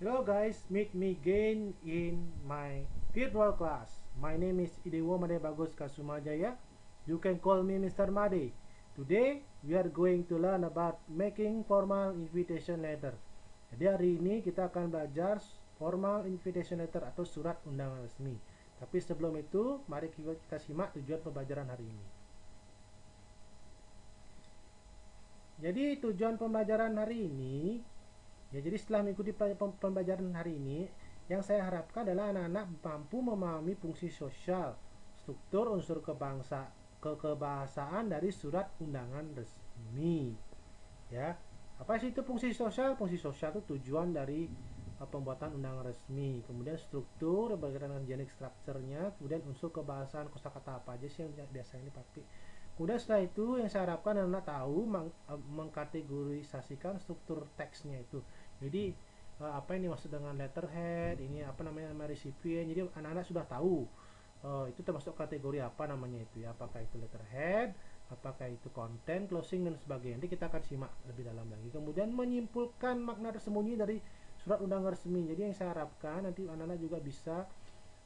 Hello guys, meet me again in my virtual class. My name is Idewo Made Bagus Kasumajaya. You can call me Mr. Made. Today we are going to learn about making formal invitation letter. Jadi hari ini kita akan belajar formal invitation letter atau surat undangan resmi. Tapi sebelum itu, mari kita simak tujuan pembelajaran hari ini. Jadi tujuan pembelajaran hari ini, ya, jadi setelah mengikuti pembelajaran hari ini, yang saya harapkan adalah anak-anak mampu memahami fungsi sosial, struktur unsur kebahasaan dari surat undangan resmi. Ya, apa sih itu fungsi sosial? Fungsi sosial itu tujuan dari pembuatan undangan resmi. Kemudian struktur, bagaimana jenis strukturnya, kemudian unsur kebahasaan, kosakata apa aja sih yang biasanya dipakai. Kemudian setelah itu yang saya harapkan anak tahu mengkategorisasikan struktur teksnya itu. Jadi apa yang dimaksud dengan letterhead, ini apa namanya nama recipient. Jadi anak-anak sudah tahu itu termasuk kategori apa namanya itu ya. Apakah itu letterhead, apakah itu content, closing dan sebagainya. Nanti kita akan simak lebih dalam lagi. Kemudian menyimpulkan makna tersembunyi dari surat undangan resmi. Jadi yang saya harapkan nanti anak-anak juga bisa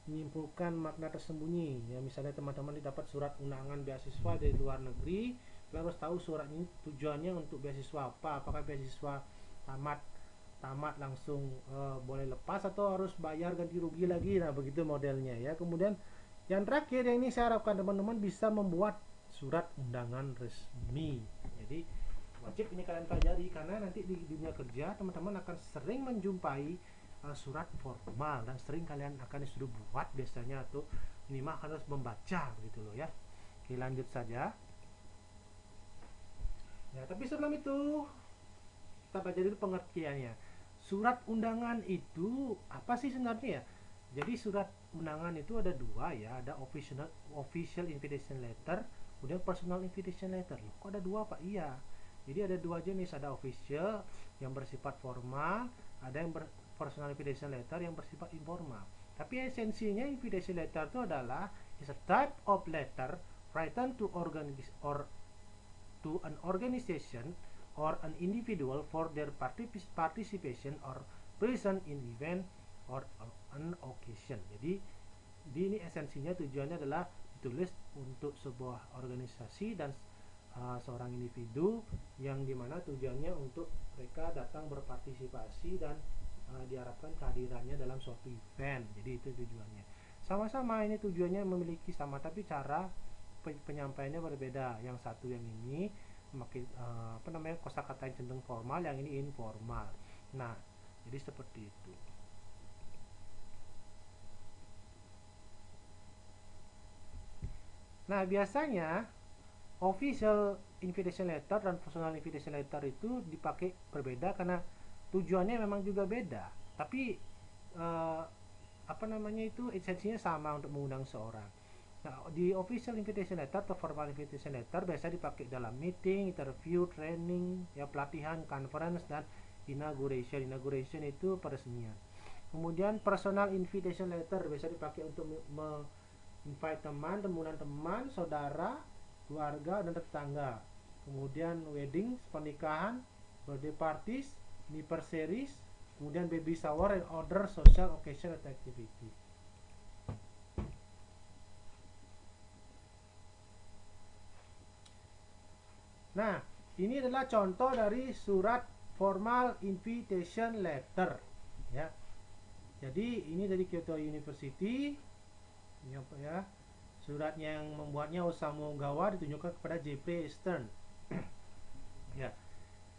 menyimpulkan makna tersembunyi ya. Misalnya teman-teman dapat surat undangan beasiswa dari luar negeri, kalian harus tahu surat ini tujuannya untuk beasiswa apa, apakah beasiswa tamat langsung boleh lepas atau harus bayar ganti rugi lagi. Nah begitu modelnya ya. Kemudian yang terakhir yang ini saya harapkan teman-teman bisa membuat surat undangan resmi. Jadi wajib ini kalian pelajari karena nanti di dunia kerja teman-teman akan sering menjumpai surat formal dan sering kalian akan disuruh buat biasanya atau minimal harus membaca gitu loh ya. Oke, lanjut saja. Ya, tapi sebelum itu kita baca dulu pengertiannya. Surat undangan itu apa sih sebenarnya ya? Jadi surat undangan itu ada dua ya, ada official invitation letter, kemudian personal invitation letter. Loh, kok ada dua Pak? Iya. Jadi ada dua jenis, ada official yang bersifat formal, ada yang personal invitation letter yang bersifat informal. Tapi esensinya invitation letter itu adalah is a type of letter written to an organization or an individual for their participation or present in event or an occasion. Jadi ini esensinya tujuannya adalah ditulis untuk sebuah organisasi dan seorang individu yang dimana tujuannya untuk mereka datang berpartisipasi dan diharapkan kehadirannya dalam suatu event. Jadi itu tujuannya. Sama-sama ini tujuannya memiliki sama tapi cara penyampaiannya berbeda. Yang satu yang ini memakai kosakata yang cenderung formal, yang ini informal. Nah, jadi seperti itu. Nah, biasanya official invitation letter dan personal invitation letter itu dipakai berbeda karena tujuannya memang juga beda. Tapi esensinya sama untuk mengundang seorang. Nah, di official invitation letter atau formal invitation letter biasa dipakai dalam meeting, interview, training, ya pelatihan, conference dan inauguration. Inauguration itu peresmian. Kemudian personal invitation letter biasa dipakai untuk invite teman, mengundang teman, saudara, keluarga dan tetangga. Kemudian wedding, pernikahan, birthday parties, anniversaries, kemudian baby shower and other social occasion and activity. Nah, ini adalah contoh dari surat formal invitation letter ya. Jadi ini dari Kyoto University ya. Surat yang membuatnya Osamu Ogawa ditunjukkan kepada Jeffrey Stern. Ya.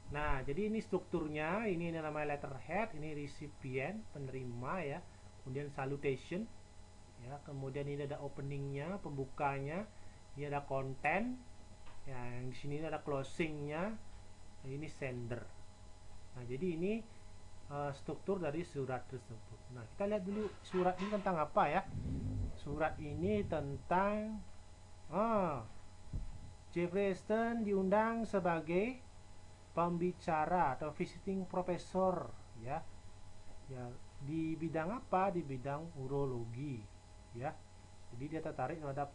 Nah, jadi ini strukturnya, ini namanya letterhead, ini recipient, penerima ya. Kemudian salutation ya, kemudian ini ada openingnya, pembukanya, ini ada content. Ya, yang di sini ada closingnya, ini sender. Nah, jadi ini struktur dari surat tersebut. Nah, kita lihat dulu surat ini tentang apa ya. Surat ini tentang Jeffrey Stern diundang sebagai pembicara atau visiting professor ya. Ya, di bidang apa? Di bidang urologi ya. Jadi dia tertarik terhadap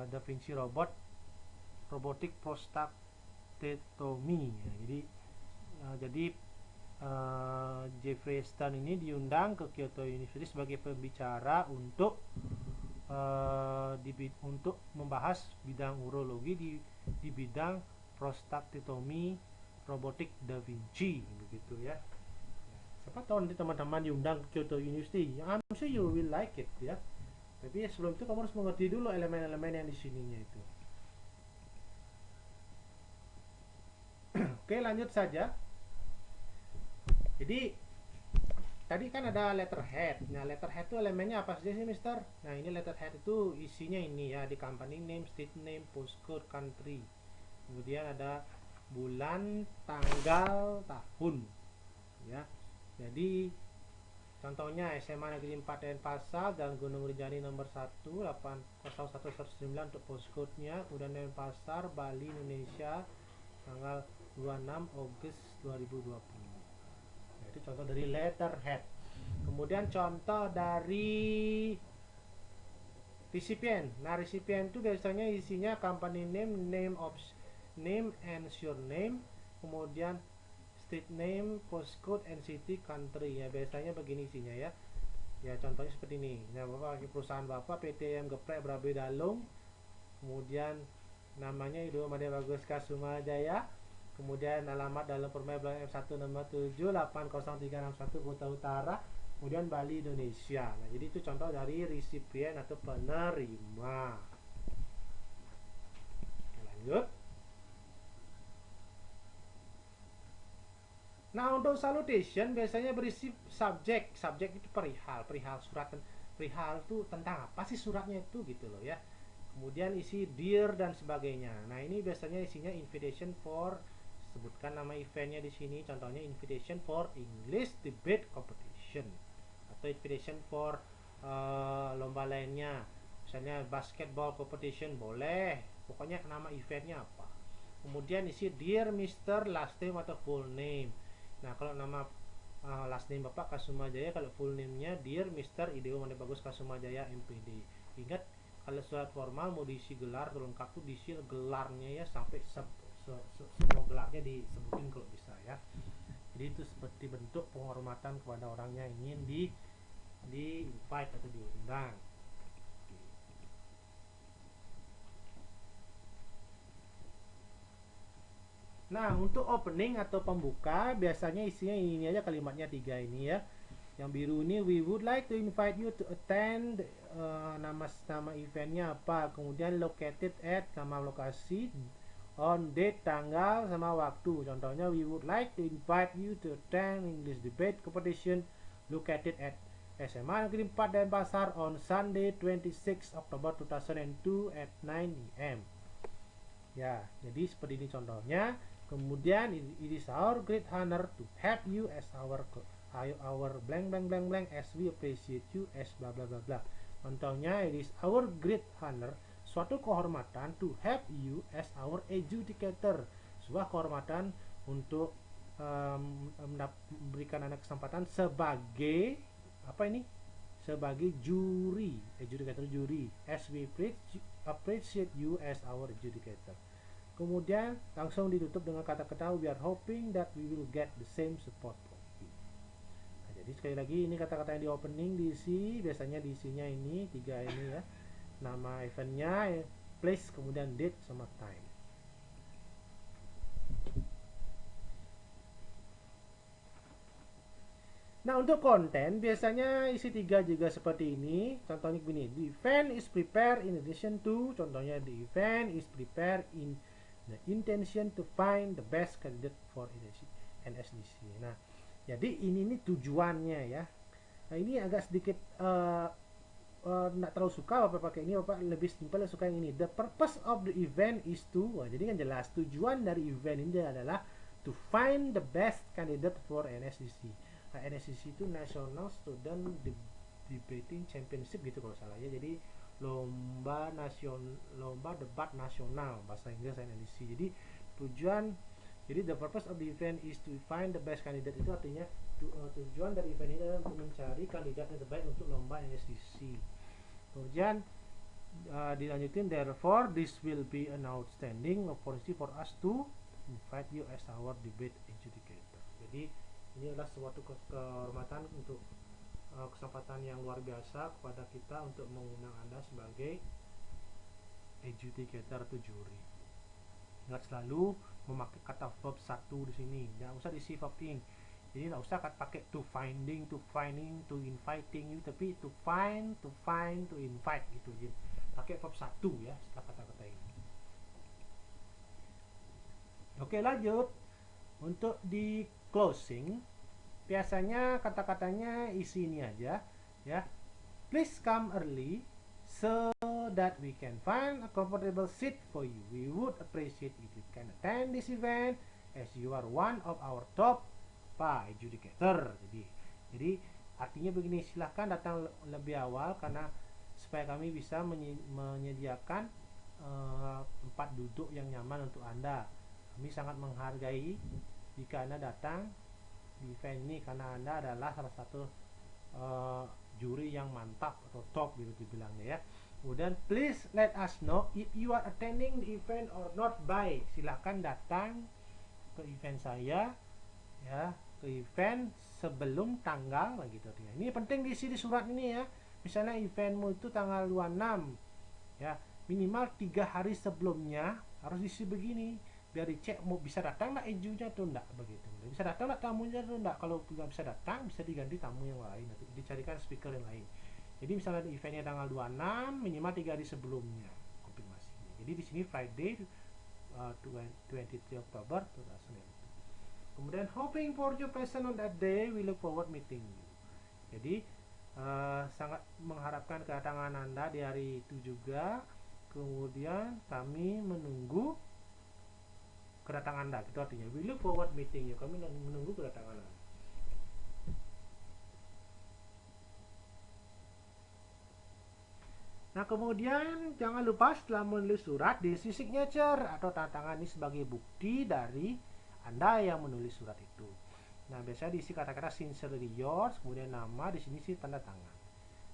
Da Vinci robotic prostatectomy ya. Jadi Jeffrey Stern ini diundang ke Kyoto University sebagai pembicara untuk untuk membahas bidang urologi di bidang prostatectomy robotik Da Vinci begitu ya. Siapa tahu nanti teman-teman diundang ke Kyoto University. I'm sure you will like it ya. Tapi sebelum itu kamu harus mengerti dulu elemen-elemen yang di sininya itu. Oke, lanjut saja. Jadi tadi kan ada letterhead. Nah, letterhead itu elemennya apa saja sih, Mister? Nah, ini letterhead itu isinya ini ya, di company name, state name, postcode, country. Kemudian ada bulan, tanggal, tahun. Ya. Jadi contohnya SMA Negeri 4 Denpasar dan Gunung Rinjani nomor 1 80119 untuk postcode-nya. Kemudian Denpasar, Bali, Indonesia tanggal 26 Agustus 2020. Itu contoh dari letterhead. Kemudian contoh dari recipient. Nah, recipient itu biasanya isinya company name, name and surname, kemudian state name, postcode, and city, country. Ya, biasanya begini isinya ya. Ya, contohnya seperti ini. Nah, Bapak perusahaan Bapak PT yang Geprek Brabe Dalung. Kemudian namanya Ido Madya Bagus Kasuma Jaya. Kemudian alamat dalam Permai Belang F1 nomor 78031 Kota Utara, kemudian Bali, Indonesia. Nah, jadi itu contoh dari resipien atau penerima. Lanjut. Nah, untuk salutation biasanya berisi subjek. Subjek itu perihal surat. Perihal itu tentang apa sih suratnya itu gitu loh ya. Kemudian isi dear dan sebagainya. Nah, ini biasanya isinya invitation for, sebutkan nama eventnya di sini, contohnya invitation for English debate competition atau invitation for lomba lainnya, misalnya basketball competition boleh, pokoknya nama eventnya apa. Kemudian isi dear Mr. last name atau full name. Nah, kalau nama last name Bapak Kasumajaya, kalau full name-nya dear Mr. Ideo Madya Bagus Kasumajaya MPD. Ingat, kalau surat formal mau diisi gelar atau lengkap tuh diisi gelarnya ya, sampai semua gelarnya disebutin kalau bisa ya. Jadi itu seperti bentuk penghormatan kepada orangnya ingin di invite atau diundang. Nah, untuk opening atau pembuka biasanya isinya ini aja, kalimatnya 3 ini ya. Yang biru ini, we would like to invite you to attend, nama eventnya apa, kemudian located at, nama lokasi, on date, tanggal sama waktu. Contohnya, we would like to invite you to attend English debate competition located at SMA Negeri 4 Denpasar on Sunday 26 October 2002 at 9 AM. Ya, jadi seperti ini contohnya. Kemudian, it is our great honor to have you as our blank blank blank blank as we appreciate you as bla bla bla bla. Contohnya, it is our great honor, suatu kehormatan, to have you as our adjudicator, sebuah kehormatan untuk memberikan Anda kesempatan sebagai apa ini? Sebagai juri, adjudicator juri, as we appreciate you as our adjudicator. Kemudian langsung ditutup dengan kata-kata we are hoping that we will get the same support from you. Nah, jadi sekali lagi ini kata-kata yang di opening diisi, biasanya diisinya ini 3 ini ya. Nama eventnya, place, kemudian date sama time. Nah, untuk konten biasanya isi 3 juga seperti ini. Contohnya begini, the event is prepared in addition to, contohnya the event is prepared in the intention to find the best candidate for NSDC. Nah, jadi ini tujuannya ya. Nah, ini agak sedikit nggak terlalu suka Bapak pakai ini, Bapak lebih simpel suka yang ini. The purpose of the event is to, wah, jadi kan jelas tujuan dari event ini adalah to find the best candidate for NSDC. Nah, NSDC itu National Student Debating Championship gitu kalau salah ya. Jadi lomba debat nasional, bahasa Inggris NSDC. Jadi the purpose of the event is to find the best candidate, itu artinya tujuan dari event ini adalah untuk mencari kandidat yang terbaik untuk lomba NSDC. Kemudian dilanjutin, therefore this will be an outstanding opportunity for us to invite you as our debate adjudicator. Jadi Ini adalah suatu kehormatan untuk kesempatan yang luar biasa kepada kita untuk mengundang Anda sebagai adjudicator atau juri. Ingat selalu memakai kata verb satu di sini, jangan usah diisi verb ing. Jadi nggak usah pakai to finding, to inviting you, tapi to find, to invite gitu. Jadi pakai verb satu ya setelah kata-kata ini. Oke, lanjut. Untuk di closing, biasanya kata-katanya isi ini aja ya. Please come early so that we can find a comfortable seat for you. We would appreciate if you can attend this event as you are one of our top adjudicator. Jadi artinya begini, silahkan datang lebih awal karena supaya kami bisa menyediakan tempat duduk yang nyaman untuk Anda. Kami sangat menghargai jika Anda datang di event ini karena Anda adalah salah satu juri yang mantap atau top gitu dibilangnya ya. Kemudian please let us know if you are attending the event or not by. Silakan datang ke event saya ya, ke event sebelum tanggal gitu ya. Ini penting diisi di surat ini ya. Misalnya eventmu itu tanggal 26 ya, minimal 3 hari sebelumnya harus diisi begini biar dicek mau bisa datang nggak ejunya atau enggak begitu. Bisa datang nggak tamunya atau enggak. Kalau nggak bisa datang bisa diganti tamu yang lain atau dicarikan speaker yang lain. Jadi misalnya eventnya tanggal 26 minimal 3 hari sebelumnya konfirmasinya. Jadi di sini Friday 23 Oktober 2011. Kemudian hoping for your presence on that day, we look forward meeting you. Jadi sangat mengharapkan kedatangan Anda di hari itu juga. Kemudian kami menunggu kedatangan Anda. Itu artinya we look forward meeting you. Kami menunggu kedatangan Anda. Nah, kemudian jangan lupa setelah menulis surat diisi signature atau tanda tangan ini sebagai bukti dari Anda yang menulis surat itu. Nah, biasanya diisi kata-kata sincerely yours, kemudian nama, di sini sih tanda tangan.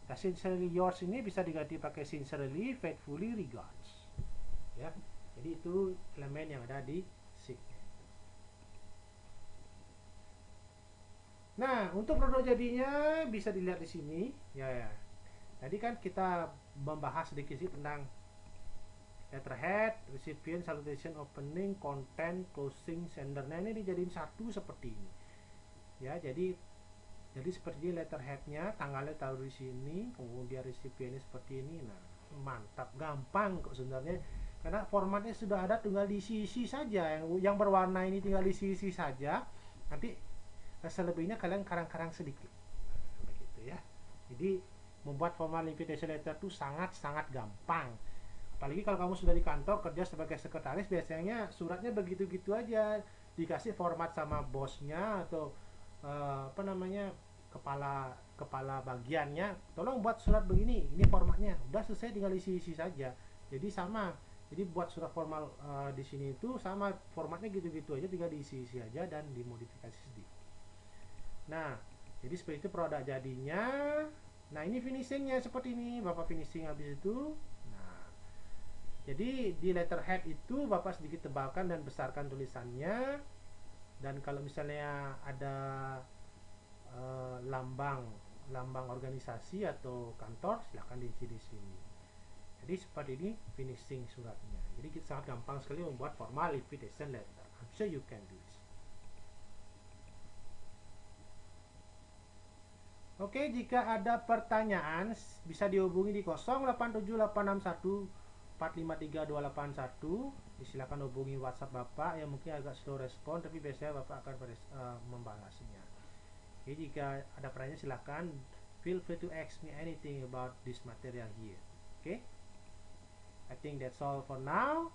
Nah, sincerely yours ini bisa diganti pakai sincerely, faithfully, regards. Ya. Jadi itu elemen yang ada di signature. Nah, untuk produk jadinya bisa dilihat di sini, ya. Tadi kan kita membahas sedikit sih tentang letterhead, recipient, salutation, opening, content, closing, sender. Nah, ini dijadiin satu seperti ini. Ya, jadi seperti letterheadnya, tanggalnya taruh di sini, kemudian recipientnya seperti ini. Nah, mantap, gampang kok sebenarnya. Karena formatnya sudah ada, tinggal diisi-isi saja. Yang berwarna ini tinggal diisi-isi saja. Nanti selebihnya kalian karang-karang sedikit. Begitu ya. Jadi membuat formal invitation letter itu sangat-sangat gampang. Apalagi kalau kamu sudah di kantor kerja sebagai sekretaris, biasanya suratnya begitu-gitu aja, dikasih format sama bosnya atau kepala bagiannya, tolong buat surat begini, ini formatnya. Udah selesai, tinggal isi-isi saja. Jadi sama. Jadi buat surat formal di sini itu sama formatnya gitu-gitu aja, tinggal diisi-isi aja dan dimodifikasi sedikit. Nah, jadi seperti itu produk jadinya. Nah, ini finishingnya seperti ini. Bapak finishing habis itu. Nah, jadi di letterhead itu Bapak sedikit tebalkan dan besarkan tulisannya. Dan kalau misalnya ada lambang organisasi atau kantor, silahkan diisi di sini. Jadi seperti ini finishing suratnya. Jadi kita sangat gampang sekali membuat formal invitation letter. I'm sure you can do this. Oke, jika ada pertanyaan bisa dihubungi di 087861453281. Silakan hubungi WhatsApp Bapak yang mungkin agak slow respon, tapi biasanya Bapak akan membalasnya. Oke, jika ada pertanyaan silakan feel free to ask me anything about this material here. Okay, I think that's all for now.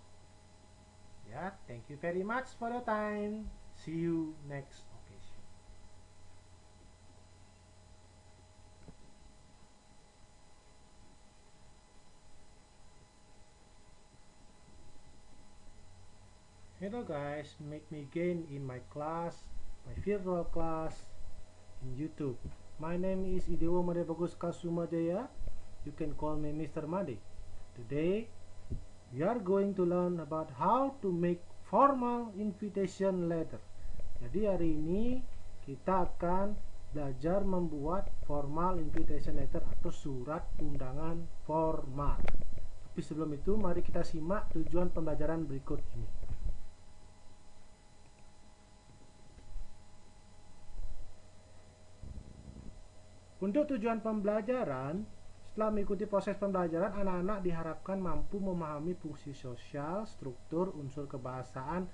Yeah, thank you very much for your time. See you next occasion. Hello guys, meet me again in my class, my virtual class in YouTube. My name is Idewo Made Bagus Kasumajaya. You can call me Mr. Made. Today we are going to learn about how to make formal invitation letter. Jadi hari ini kita akan belajar membuat formal invitation letter atau surat undangan formal. Tapi sebelum itu mari kita simak tujuan pembelajaran berikut ini. Untuk tujuan pembelajaran, setelah mengikuti proses pembelajaran, anak-anak diharapkan mampu memahami fungsi sosial, struktur, unsur kebahasaan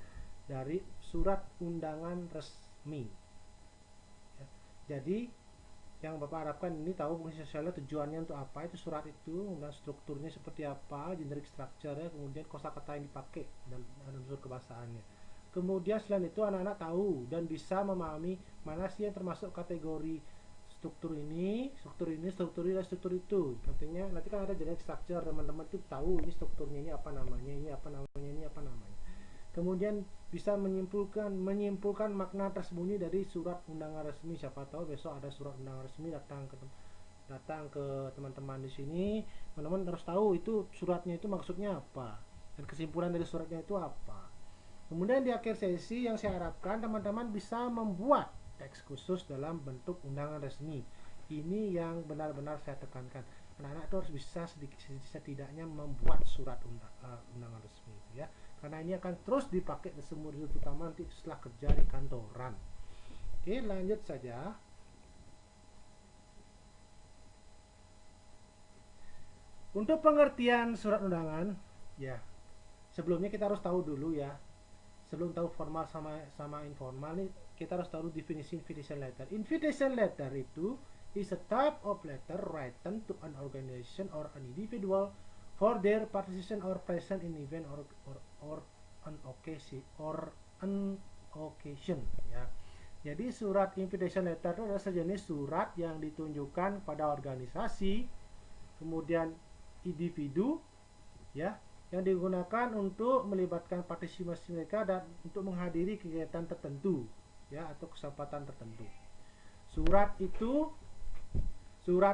dari surat undangan resmi. Jadi, yang Bapak harapkan ini tahu fungsi sosialnya, tujuannya untuk apa, itu surat itu, kemudian strukturnya seperti apa, generic structure-nya, kemudian kosakata yang dipakai dan unsur kebahasaannya. Kemudian selain itu anak-anak tahu dan bisa memahami mana sih yang termasuk kategori struktur ini, dan struktur itu. Artinya nanti kan ada generic structure, teman-teman itu tahu ini strukturnya, ini apa namanya, ini apa namanya, ini apa namanya. Kemudian bisa menyimpulkan makna tersembunyi dari surat undangan resmi. Siapa tahu besok ada surat undangan resmi datang ke teman-teman di sini, teman-teman harus tahu itu suratnya itu maksudnya apa dan kesimpulan dari suratnya itu apa. Kemudian di akhir sesi yang saya harapkan teman-teman bisa membuat teks khusus dalam bentuk undangan resmi. Ini yang benar-benar saya tekankan. Anak-anak itu harus bisa setidaknya membuat surat undangan resmi, ya. Karena ini akan terus dipakai seumur hidup, terutama nanti setelah kerja di kantoran. Oke, lanjut saja. Untuk pengertian surat undangan, ya. Sebelumnya kita harus tahu dulu ya. Sebelum tahu formal sama informal nih, kita harus tahu definisi invitation letter. Invitation letter itu is a type of letter written to an organization or an individual for their participation or present in event or an occasion, ya. Jadi surat invitation letter itu adalah sejenis surat yang ditunjukkan pada organisasi, kemudian individu, ya, yang digunakan untuk melibatkan partisipasi mereka dan untuk menghadiri kegiatan tertentu, ya, atau kesempatan tertentu. Surat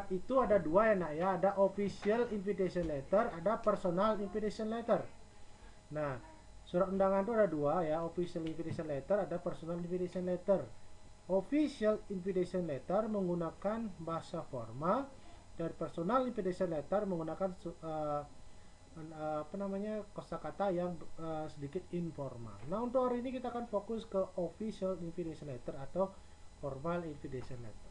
itu ada dua ya nak ya, ada official invitation letter, ada personal invitation letter. Nah, surat undangan itu ada dua ya, official invitation letter, ada personal invitation letter. Official invitation letter menggunakan bahasa formal dan personal invitation letter menggunakan kosakata yang sedikit informal. Nah, untuk hari ini kita akan fokus ke official invitation letter atau formal invitation letter.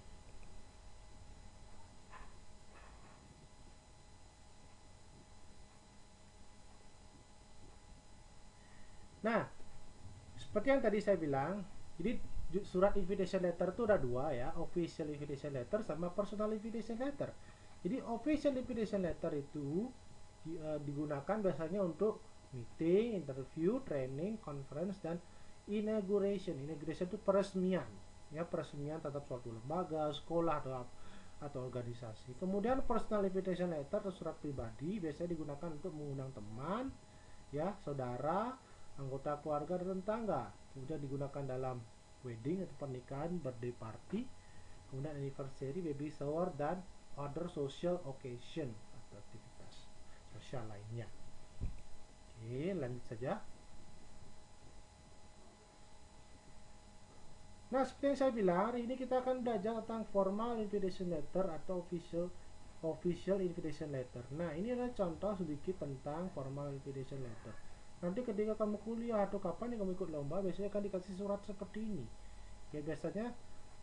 Nah, seperti yang tadi saya bilang, jadi surat invitation letter itu ada dua ya, official invitation letter sama personal invitation letter. Jadi official invitation letter itu digunakan biasanya untuk meeting, interview, training, conference, dan inauguration. Inauguration itu peresmian, ya, peresmian terhadap suatu lembaga, sekolah atau organisasi. Kemudian personal invitation letter atau surat pribadi biasanya digunakan untuk mengundang teman, ya, saudara, anggota keluarga dan tetangga. Kemudian digunakan dalam wedding atau pernikahan, birthday party, kemudian anniversary, baby shower, dan other social occasion atau aktivitas sosial lainnya. Oke, lanjut saja. Nah, seperti yang saya bilang, hari ini kita akan belajar tentang formal invitation letter atau official invitation letter. Nah, ini adalah contoh sedikit tentang formal invitation letter. Nanti ketika kamu kuliah atau kapan yang kamu ikut lomba, biasanya akan dikasih surat seperti ini. Ya, biasanya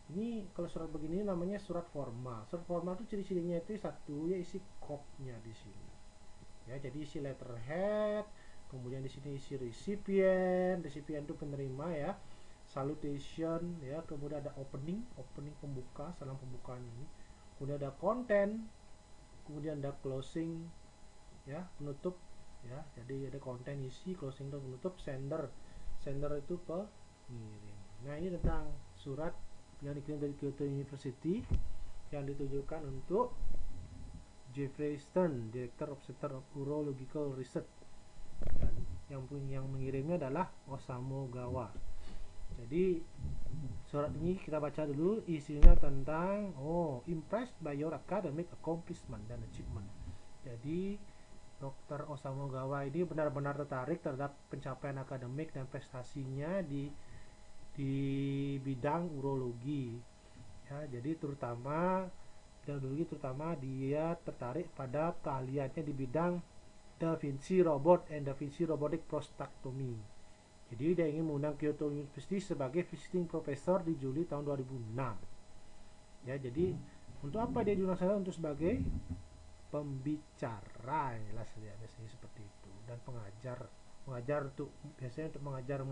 ini kalau surat begini namanya surat formal. Surat formal itu ciri-cirinya itu satu, ya isi kopnya di sini. Ya, jadi isi letterhead, kemudian di sini isi recipient itu penerima ya, salutation ya, kemudian ada opening pembuka, salam pembukaan ini, kemudian ada content, kemudian ada closing ya, penutup ya. Jadi ada konten, isi, closing dan penutup, sender itu pengirim. Nah, ini tentang surat yang dikirim dari Kyoto University yang ditujukan untuk Jeffrey Stern, Director of Center of Urological Research. Yang mengirimnya adalah Osamu Gawa. Jadi surat ini kita baca dulu, isinya tentang impressed by your academic accomplishment dan achievement. Jadi Dr. Osamu Gawa ini benar-benar tertarik terhadap pencapaian akademik dan prestasinya di di bidang urologi ya. Jadi terutama bidang urologi, terutama dia tertarik pada keahliannya di bidang Da Vinci Robot and Da Vinci Robotic Prostatectomy. Jadi dia ingin mengundang Kyoto University sebagai visiting professor di Juli tahun 2006 ya. Jadi untuk apa dia diundang sana? Untuk sebagai pembicara ya, biasanya seperti itu, dan pengajar untuk biasanya untuk mengajar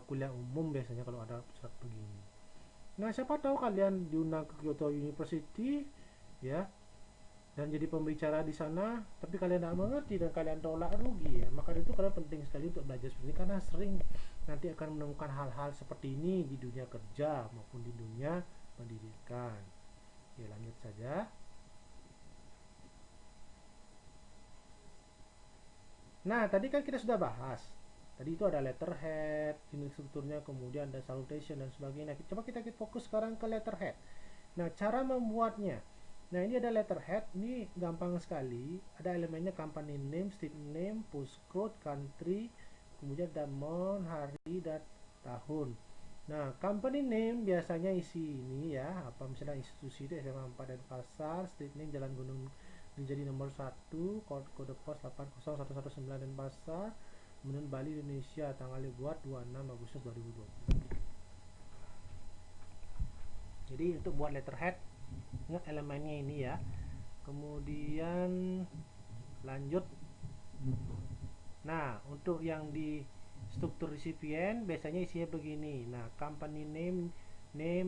kuliah umum biasanya kalau ada surat begini. Nah, siapa tahu kalian diundang ke Kyoto University ya, dan jadi pembicara di sana, tapi kalian tidak mengerti dan kalian tolak, rugi ya. Maka itu kalian penting sekali untuk belajar seperti ini, karena sering nanti akan menemukan hal-hal seperti ini di dunia kerja maupun di dunia pendidikan. Oke, lanjut saja. Nah, tadi kan kita sudah bahas. Tadi itu ada letterhead, ini strukturnya, kemudian ada salutation dan sebagainya. Coba kita fokus sekarang ke letterhead. Nah, cara membuatnya. Nah, ini ada letterhead, ini gampang sekali. Ada elemennya company name, state name, postcode, country, kemudian ada month, hari, dan tahun. Nah, company name biasanya isi ini ya, apa misalnya institusi itu SMA 4 dan Pasar, state name Jalan Gunung menjadi nomor 1, kode pos 80119 dan Pasar, kemudian Bali Indonesia, tanggal dibuat 26 Agustus 2020. Jadi untuk buat letterhead, ingat elemennya ini ya. Kemudian lanjut. Nah, untuk yang di struktur recipient biasanya isinya begini. Nah, company name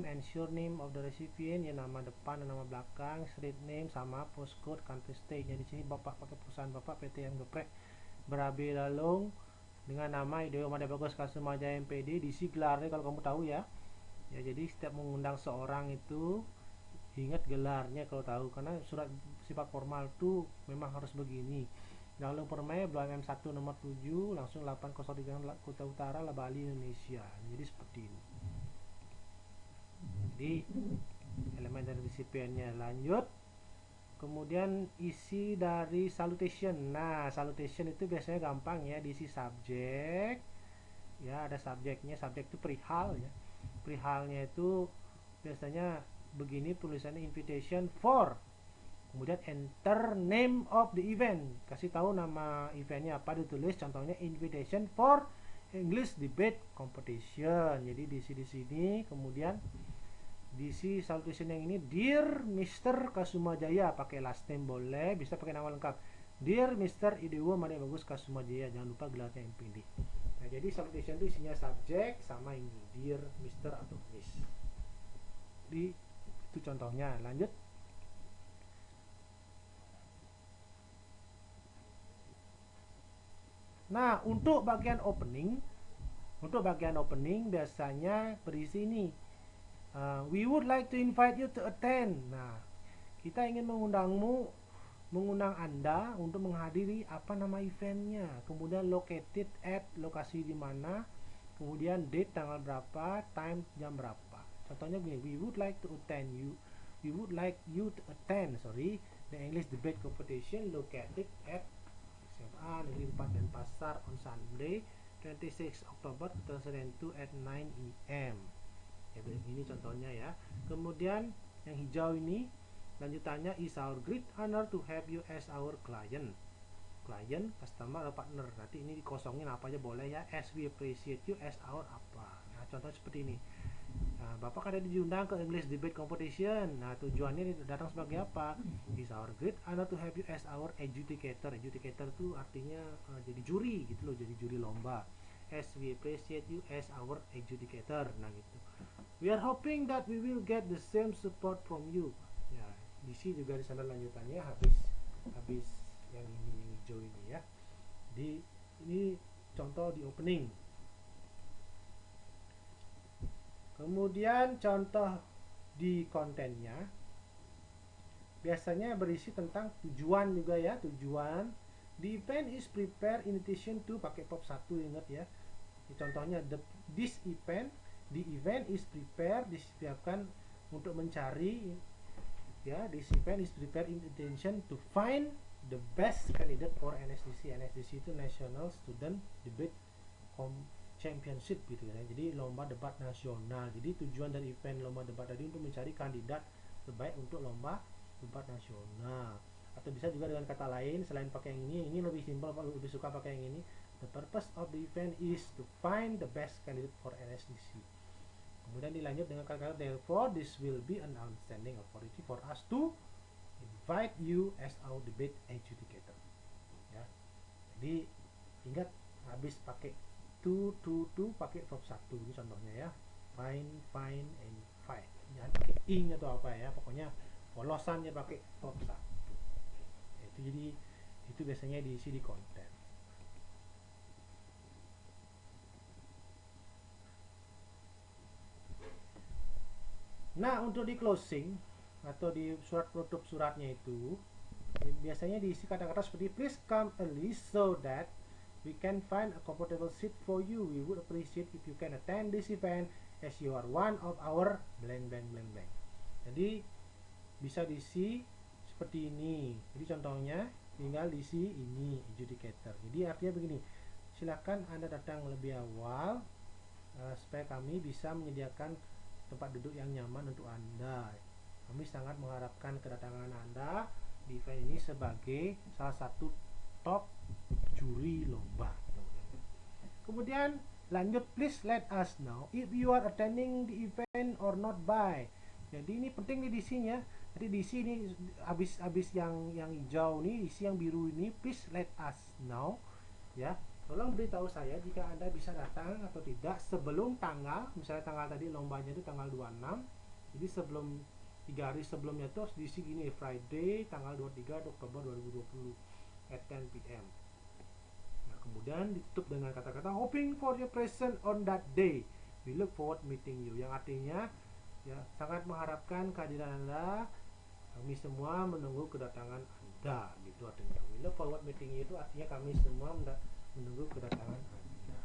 and surname of the recipient, ya nama depan dan nama belakang, street name sama postcode, country state. Jadi di sini Bapak pakai perusahaan Bapak PT yang geprek Berabe Lalong dengan nama Idewa Madya Bagus Kasumajaya MPD, diisi gelarnya kalau kamu tahu ya. Ya, jadi setiap mengundang seorang itu ingat gelarnya kalau tahu, karena surat sifat formal tuh memang harus begini. Lalu Permai Blok M1 nomor 7 langsung 803 Kota Utara, Bali Indonesia. Jadi seperti ini. Jadi elemen dari recipientnya. Lanjut. Kemudian isi dari salutation. Nah, salutation itu biasanya gampang ya, diisi subjek. Ya, ada subjeknya. Subjek itu perihal ya. Perihalnya itu biasanya begini tulisannya, invitation for. Kemudian enter name of the event, kasih tahu nama eventnya apa, ditulis contohnya invitation for English debate competition. Jadi diisi di sini. Kemudian diisi salutation yang ini, Dear Mr. Kasumajaya, pakai last name boleh, bisa pakai nama lengkap, Dear Mr. Idewo Madya Bagus Kasumajaya, jangan lupa gelarnya MPD. Nah, jadi salutation itu isinya subjek sama ini, Dear Mr. atau Miss. Di itu contohnya. Lanjut. Nah, untuk bagian opening biasanya berisi ini. We would like to invite you to attend. Nah, kita ingin mengundang Anda untuk menghadiri apa nama eventnya. Kemudian located at, lokasi di mana. Kemudian date, tanggal berapa, time, jam berapa. Contohnya begini, we would like you to attend the English debate competition located at SMA Negeri 4 dan Pasar on Sunday 26 Oktober 2002 at 9 AM. Ya, ini contohnya ya. Kemudian yang hijau ini lanjutannya, is our great honor to have you as our client, customer, atau partner. Nanti ini dikosongin apa aja boleh ya. As we appreciate you as our apa. Nah, contohnya seperti ini. Nah, Bapak ada diundang ke English Debate Competition. Nah, tujuannya datang sebagai apa? Is our great honor to have you as our adjudicator. Adjudicator itu artinya jadi juri gitu loh, jadi juri lomba. As we appreciate you as our adjudicator. Nah, gitu. We are hoping that we will get the same support from you. Ya, di sini juga di sana lanjutannya habis yang ini, yang hijau ini ya. Ini contoh di opening. Kemudian contoh di kontennya biasanya berisi tentang tujuan juga ya. Tujuan, the event is prepared in addition to, pakai pop 1 ingat ya. Contohnya the event is prepared, disiapkan untuk mencari ya. This event is prepared in addition to find the best candidate for NSDC. NSDC itu National Student Debate championship gitu ya. Jadi lomba debat nasional. Jadi tujuan dari event lomba debat tadi untuk mencari kandidat terbaik untuk lomba debat nasional. Atau bisa juga dengan kata lain selain pakai yang ini lebih simpel, lebih suka pakai yang ini. The purpose of the event is to find the best candidate for NSDC. Kemudian dilanjut dengan kata-kata therefore this will be an outstanding opportunity for us to invite you as our debate adjudicator. Ya. Jadi ingat habis pakai to pakai verb 1 ini contohnya ya. Find and fight. Jangan pakai ing atau apa ya. Pokoknya polosannya pakai verb 1. Itu jadi itu biasanya diisi di konten. Nah, untuk di closing atau di surat penutup suratnya itu biasanya diisi kata-kata seperti please come early so that we can find a comfortable seat for you. We would appreciate if you can attend this event as you are one of our blank blank blank blank. Jadi bisa diisi seperti ini. Jadi contohnya tinggal diisi ini adjudicator. Jadi artinya begini, silakan Anda datang lebih awal supaya kami bisa menyediakan tempat duduk yang nyaman untuk Anda. Kami sangat mengharapkan kedatangan Anda di event ini sebagai salah satu top juri lomba. Kemudian lanjut, please let us know if you are attending the event or not by. Jadi ini penting nih diisinya. Jadi diisi ini habis yang hijau nih, isi yang biru ini, please let us know ya. Tolong beritahu saya jika Anda bisa datang atau tidak sebelum tanggal, misalnya tanggal tadi lombanya itu tanggal 26. Jadi sebelum 3 hari sebelumnya itu harus diisi gini, Friday tanggal 23 Oktober 2020 at 10 PM. Nah, kemudian ditutup dengan kata-kata hoping for your presence on that day. We look forward meeting you. Yang artinya ya sangat mengharapkan kehadiran Anda. Kami semua menunggu kedatangan Anda. Gitu artinya. We look forward meeting you itu artinya kami semua menunggu kedatangan Anda.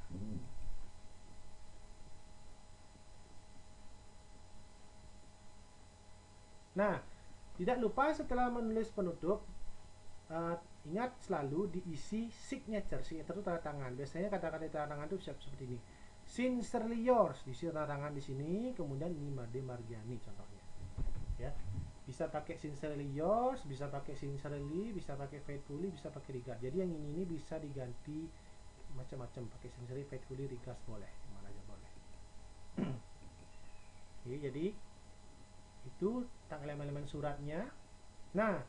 Nah, tidak lupa setelah menulis penutup, ingat selalu diisi signature. Signature itu tanda tangan. Biasanya kata-kata tanda tangan itu seperti ini. Sincerely yours, diisi tanda tangan di sini. Kemudian ini Made Margiani contohnya. Ya, bisa pakai sincerely yours, bisa pakai sincerely, bisa pakai faithfully, bisa pakai regard. Jadi yang ini bisa diganti macam-macam, pakai sincerely, faithfully, regard boleh, mana aja boleh. Oke, jadi itu tentang elemen-elemen suratnya. Nah,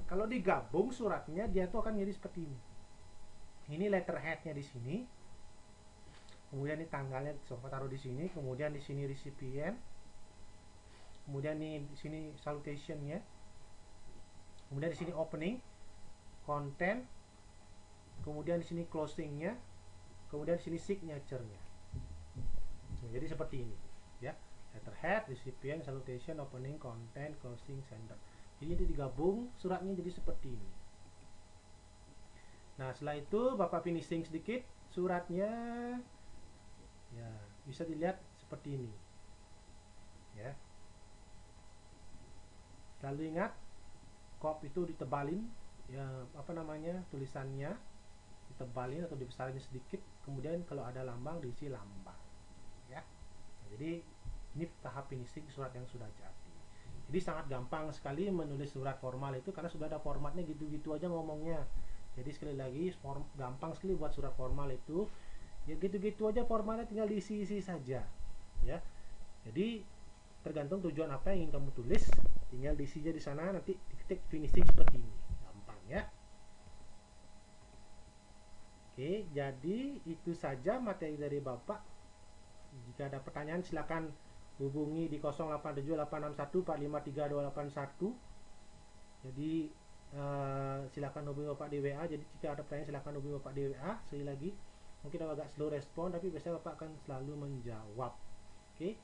kalau digabung suratnya dia tuh akan jadi seperti ini. Ini letterheadnya di sini. Kemudian ini tanggalnya coba taruh di sini, kemudian di sini recipient. Kemudian di sini salutationnya. Kemudian di sini opening, content. Kemudian di sini closingnya. Kemudian di sini signature-nya. Nah, jadi seperti ini, ya. Letterhead, recipient, salutation, opening, content, closing, sender. Jadi ini digabung suratnya jadi seperti ini. Nah, setelah itu Bapak finishing sedikit suratnya. Ya, bisa dilihat seperti ini. Ya. Selalu ingat, kop itu ditebalin, ya apa namanya, tulisannya ditebalin atau dibesarin sedikit. Kemudian kalau ada lambang diisi lambang. Ya. Nah, jadi ini tahap finishing surat yang sudah jadi. Jadi sangat gampang sekali menulis surat formal itu karena sudah ada formatnya, gitu-gitu aja ngomongnya. Jadi sekali lagi gampang sekali buat surat formal itu. Ya gitu-gitu aja formatnya, tinggal diisi-isi saja. Ya. Jadi tergantung tujuan apa yang ingin kamu tulis, tinggal diisi aja di sana, nanti diketik finishing seperti ini. Gampang ya. Oke, jadi itu saja materi dari Bapak. Jika ada pertanyaan silakan hubungi di 087861453281. Jadi silakan hubungi Bapak di WA. Jadi jika ada pertanyaan silakan hubungi Bapak di WA. Sekali lagi, mungkin agak slow respon tapi biasanya Bapak akan selalu menjawab. Oke.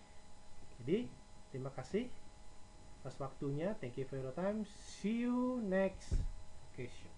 Jadi terima kasih atas waktunya. Thank you for your time. See you next occasion.